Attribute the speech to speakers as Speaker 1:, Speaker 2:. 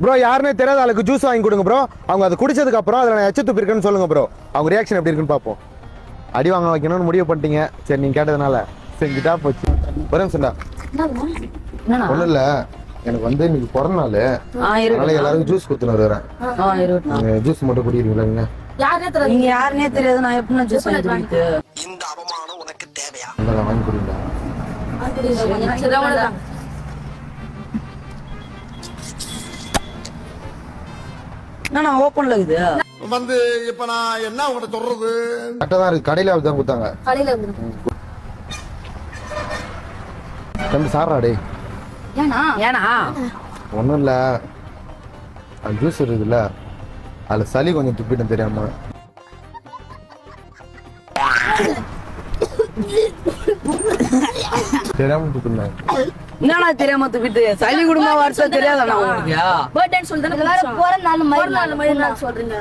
Speaker 1: Bro யாருன்னே தெரியாத ஆளுக்கு ஜூஸ் வாங்கி கொடுங்க ப்ரோ. அவங்க அதை குடிச்சதுக்கு அப்புறம் அதில் நான் எச்ச துப்பி இருக்குன்னு சொல்லுங்க ப்ரோ. அவங்க ரியாக்ஷன் எப்படி இருக்குன்னு பார்ப்போம். அடி வாங்க வைக்கணும்னு முடிவு பண்ணிட்டீங்க. சரி நீங்க கேட்டதுனால செஞ்சுட்டா போச்சு. ஒரு நிமிஷம்டா. ஒன்றும் இல்லை, எனக்கு வந்து இன்னைக்கு பிறந்த நாள், அதனால எல்லாருக்கும் ஜூஸ் கொடுத்துன்னு வருவேன். ஜூஸ் மட்டும் குடிக்கிறீங்களா நீங்க?
Speaker 2: நீங்க யாருன்னே தெரியாது, நான் எப்படி ஜூஸ் வாங்கிட்டு
Speaker 3: இந்த அவமானம் உனக்கு தேவையா?
Speaker 1: வாங்கி குடிங்களா?
Speaker 2: என்ன ஓப்பன்ல இருக்குது
Speaker 3: வந்து இப்ப நான் என்ன உங்கள்கிட்ட சொல்றது?
Speaker 1: கரெக்டாக தான் இருக்கு. கடையில தான் கொடுத்தாங்க. தம்பி சாரா டே.
Speaker 2: ஏனா
Speaker 1: ஒன்றும் இல்லை, அது ஜூஸ் இருக்குதுல்ல, அதில் சளி கொஞ்சம் துப்பிட்டேன் தெரியாம. தெரியாம துப்பிட்டேன்.
Speaker 2: என்னடா தெரியாம துப்பிட்டு சளி குடும்ப வருஷம் தெரியாதா உங்களுக்கு?
Speaker 4: பர்த்டேன்னு சொல்லிட்டு பிறந்த நாள் மாதிரி சொல்றீங்க.